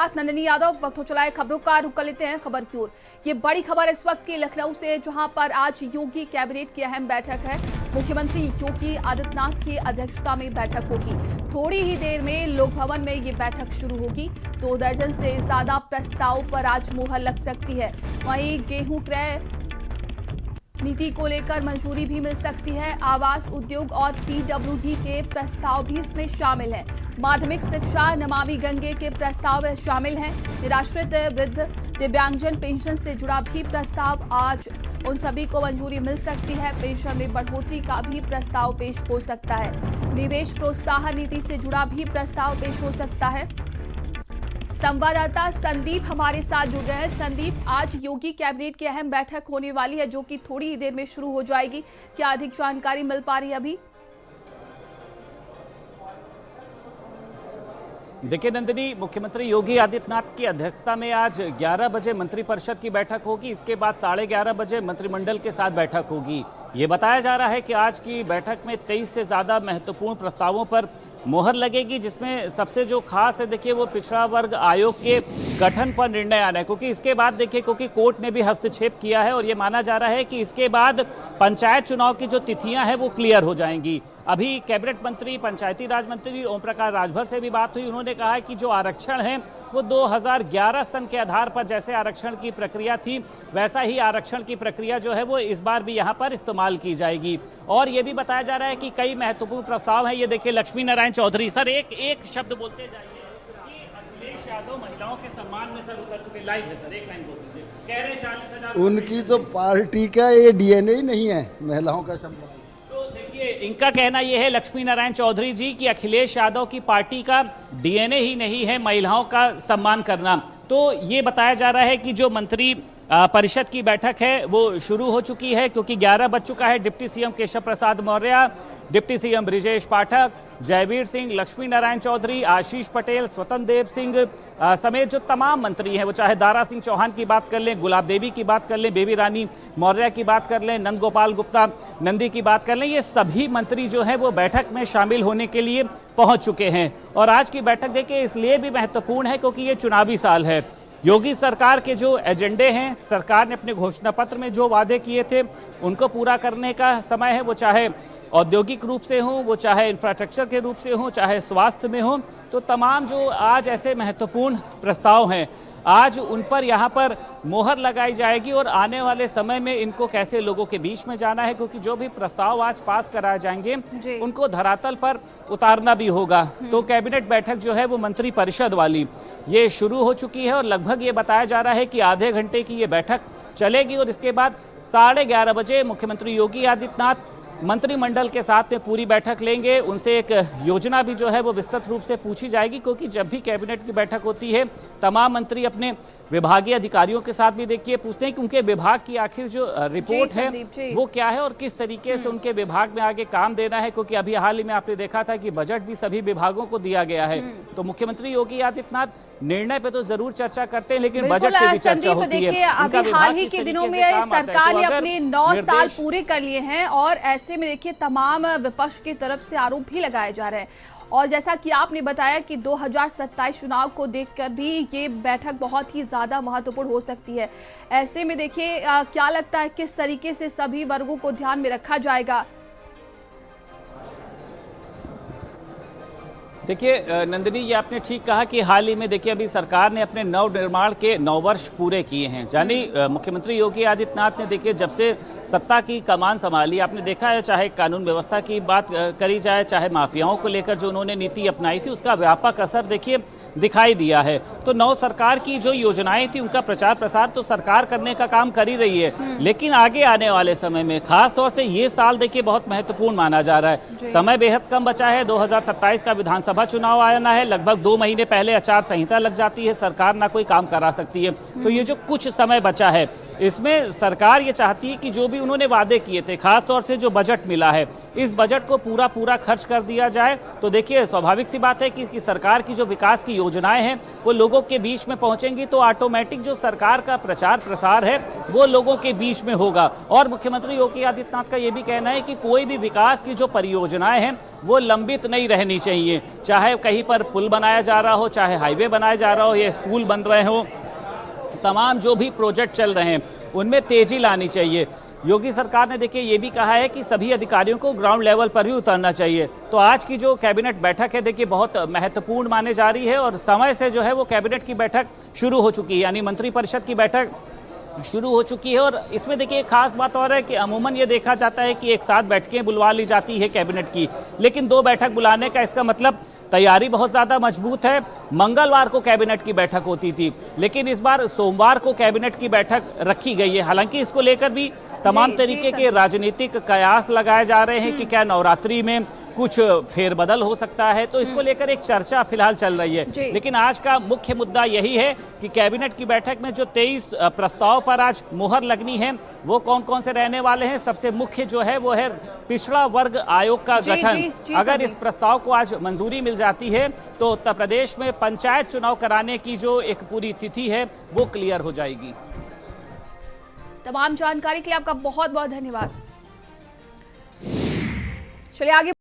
नंदिनी यादव, वक्त हो चला है खबरों का। रुख कर लेते हैं खबर की ओर। ये बड़ी खबर इस वक्त की लखनऊ से, जहां पर आज योगी कैबिनेट की अहम बैठक है। मुख्यमंत्री योगी आदित्यनाथ की अध्यक्षता में बैठक होगी। थोड़ी ही देर में लोक भवन में ये बैठक शुरू होगी। 2 दर्जन से ज्यादा प्रस्ताव पर आज मुहर लग सकती है। वहीं गेहूं क्रय नीति को लेकर मंजूरी भी मिल सकती है। आवास, उद्योग और पीडब्ल्यूडी के प्रस्ताव भी इसमें शामिल हैं। माध्यमिक शिक्षा, नमामि गंगे के प्रस्ताव शामिल हैं। निराश्रित वृद्ध दिव्यांगजन पेंशन से जुड़ा भी प्रस्ताव आज उन सभी को मंजूरी मिल सकती है। पेंशन में बढ़ोतरी का भी प्रस्ताव पेश हो सकता है। निवेश प्रोत्साहन नीति से जुड़ा भी प्रस्ताव पेश हो सकता है। संवाददाता संदीप हमारे साथ जुड़ रहे हैं। संदीप, आज योगी कैबिनेट की अहम बैठक होने वाली है, जो कि थोड़ी ही देर में शुरू हो जाएगी। क्या अधिक जानकारी मिल पा रही है अभी? देखिए नंदिनी, मुख्यमंत्री योगी आदित्यनाथ की अध्यक्षता में आज 11 बजे मंत्रिपरिषद की बैठक होगी। इसके बाद 11:30 बजे मंत्रिमंडल के साथ बैठक होगी। ये बताया जा रहा है कि आज की बैठक में 23 से ज़्यादा महत्वपूर्ण प्रस्तावों पर मोहर लगेगी, जिसमें सबसे जो खास है देखिए वो पिछड़ा वर्ग आयोग के गठन पर निर्णय आना है। क्योंकि इसके बाद देखिए, क्योंकि कोर्ट ने भी हस्तक्षेप किया है और ये माना जा रहा है कि इसके बाद पंचायत चुनाव की जो तिथियां हैं वो क्लियर हो जाएंगी। अभी कैबिनेट मंत्री, पंचायती राज मंत्री ओम प्रकाश राजभर से भी बात हुई। उन्होंने कहा कि जो आरक्षण है वो 2011 सन के आधार पर जैसे आरक्षण की प्रक्रिया थी, वैसा ही आरक्षण की प्रक्रिया जो है वो इस बार भी यहाँ पर इस्तेमाल की जाएगी। और ये भी बताया जा रहा है कि कई महत्वपूर्ण प्रस्ताव हैं। ये देखिए लक्ष्मी नारायण चौधरी, सर एक शब्द बोलते जाइए कि अखिलेश यादव महिलाओं के सम्मान में सर उतर चुके। लाइव है सर, एक लाइन बोल दीजिए। कह रहे 40,000 उनकी तो पार्टी का ये डीएनए ही नहीं है महिलाओं का सम्मान। तो देखिए इनका कहना यह है, लक्ष्मी नारायण चौधरी जी, कि अखिलेश यादव की पार्टी का डीएनए ही नहीं है महिलाओं का सम्मान करना। तो ये बताया जा रहा है कि जो मंत्री परिषद की बैठक है वो शुरू हो चुकी है, क्योंकि 11 बज चुका है। Deputy CM Keshav Prasad Maurya, deputy CM Brijesh पाठक, जयवीर सिंह, लक्ष्मी नारायण चौधरी, आशीष पटेल, स्वतंत्र देव सिंह समेत जो तमाम मंत्री हैं, वो चाहे दारा सिंह चौहान की बात कर लें, गुलाब देवी की बात कर लें, बेबी रानी मौर्य की बात कर लें, नंद गोपाल गुप्ता नंदी की बात कर लें, ये सभी मंत्री जो हैं वो बैठक में शामिल होने के लिए पहुंच चुके हैं। और आज की बैठक देखिए इसलिए भी महत्वपूर्ण है क्योंकि ये चुनावी साल है। योगी सरकार के जो एजेंडे हैं, सरकार ने अपने घोषणा पत्र में जो वादे किए थे उनको पूरा करने का समय है। वो चाहे औद्योगिक रूप से हो, वो चाहे इंफ्रास्ट्रक्चर के रूप से हो, चाहे स्वास्थ्य में हो, तो तमाम जो आज ऐसे महत्वपूर्ण प्रस्ताव हैं, आज उन पर यहाँ पर मोहर लगाई जाएगी। और आने वाले समय में इनको कैसे लोगों के बीच में जाना है, क्योंकि जो भी प्रस्ताव आज पास कराए जाएंगे उनको धरातल पर उतारना भी होगा। तो कैबिनेट बैठक जो है वो मंत्री परिषद वाली ये शुरू हो चुकी है और लगभग ये बताया जा रहा है कि आधे घंटे की ये बैठक चलेगी। और इसके बाद 11:30 बजे मुख्यमंत्री योगी आदित्यनाथ मंत्रिमंडल के साथ में पूरी बैठक लेंगे। उनसे एक योजना भी जो है वो विस्तृत रूप से पूछी जाएगी, क्योंकि जब भी कैबिनेट की बैठक होती है तमाम मंत्री अपने विभागीय अधिकारियों के साथ भी देखिए पूछते हैं कि उनके विभाग की आखिर जो रिपोर्ट है वो क्या है और किस तरीके से उनके विभाग में आगे काम देना है। क्योंकि अभी हाल ही में आपने देखा था कि बजट भी सभी विभागों को दिया गया है। तो मुख्यमंत्री योगी आदित्यनाथ निर्णय पे तो जरूर चर्चा करते हैं, लेकिन बजट पे भी चर्चा होती है। अभी हाल ही के दिनों में सरकार ने अपने 9 साल पूरे कर लिए हैं और ऐसे में देखिए तमाम विपक्ष की तरफ से आरोप भी लगाए जा रहे हैं। और जैसा कि आपने बताया कि 2027 चुनाव को देखकर भी ये बैठक बहुत ही ज़्यादा महत्वपूर्ण हो सकती है। ऐसे में देखिए क्या लगता है किस तरीके से सभी वर्गों को ध्यान में रखा जाएगा? देखिए नंदिनी, ये आपने ठीक कहा कि हाल ही में देखिए अभी सरकार ने अपने नव निर्माण के 9 वर्ष पूरे किए हैं। यानी मुख्यमंत्री योगी आदित्यनाथ ने देखिए जब से सत्ता की कमान संभाली, आपने देखा है चाहे कानून व्यवस्था की बात करी जाए, चाहे माफियाओं को लेकर जो उन्होंने नीति अपनाई थी, उसका व्यापक असर देखिए दिखाई दिया है। तो नव सरकार की जो योजनाएं थी उनका प्रचार प्रसार तो सरकार करने का काम कर ही रही है, लेकिन आगे आने वाले समय में खास तौर से ये साल देखिए बहुत महत्वपूर्ण माना जा रहा है। समय बेहद कम बचा है। 2027 का विधानसभा चुनाव आना है। लगभग 2 महीने पहले आचार संहिता लग जाती है, सरकार ना कोई काम करा सकती है। तो ये जो कुछ समय बचा है, इसमें सरकार ये चाहती है कि जो भी उन्होंने वादे किए थे, खास तौर से जो बजट मिला है, इस बजट को पूरा खर्च कर दिया जाए। तो देखिए स्वाभाविक सी बात है कि सरकार की जो विकास की योजनाएं हैं वो लोगों के बीच में पहुंचेंगी, तो ऑटोमेटिक जो सरकार का प्रचार प्रसार है वो लोगों के बीच में होगा। और मुख्यमंत्री योगी आदित्यनाथ का ये भी कहना है कि कोई भी विकास की जो परियोजनाएं हैं वो लंबित नहीं रहनी चाहिए। चाहे कहीं पर पुल बनाया जा रहा हो, चाहे हाईवे बनाया जा रहा हो या स्कूल बन रहे हो, तमाम जो भी प्रोजेक्ट चल रहे हैं उनमें तेजी लानी चाहिए। योगी सरकार ने देखिए ये भी कहा है कि सभी अधिकारियों को ग्राउंड लेवल पर भी उतरना चाहिए। तो आज की जो कैबिनेट बैठक है देखिए बहुत महत्वपूर्ण माने जा रही है और समय से जो है वो कैबिनेट की बैठक शुरू हो चुकी है, यानी मंत्रिपरिषद की बैठक शुरू हो चुकी है। और इसमें देखिए एक खास बात और है कि अमूमन ये देखा जाता है कि एक साथ बैठकें बुलवा ली जाती है कैबिनेट की, लेकिन 2 बैठक बुलाने का इसका मतलब तैयारी बहुत ज़्यादा मजबूत है। मंगलवार को कैबिनेट की बैठक होती थी, लेकिन इस बार सोमवार को कैबिनेट की बैठक रखी गई है। हालांकि इसको लेकर भी तमाम तरीके के राजनीतिक कयास लगाए जा रहे हैं कि क्या नवरात्रि में कुछ फेरबदल हो सकता है, तो इसको लेकर एक चर्चा फिलहाल चल रही है। लेकिन आज का मुख्य मुद्दा यही है कि कैबिनेट की बैठक में जो 23 प्रस्ताव पर आज मुहर लगनी है वो कौन कौन से रहने वाले हैं। सबसे मुख्य जो है वो है पिछड़ा वर्ग आयोग का गठन। अगर इस प्रस्ताव को आज मंजूरी मिल जाती है तो उत्तर प्रदेश में पंचायत चुनाव कराने की जो एक पूरी तिथि है वो क्लियर हो जाएगी। तमाम जानकारी के लिए आपका बहुत बहुत धन्यवाद। चलिए आगे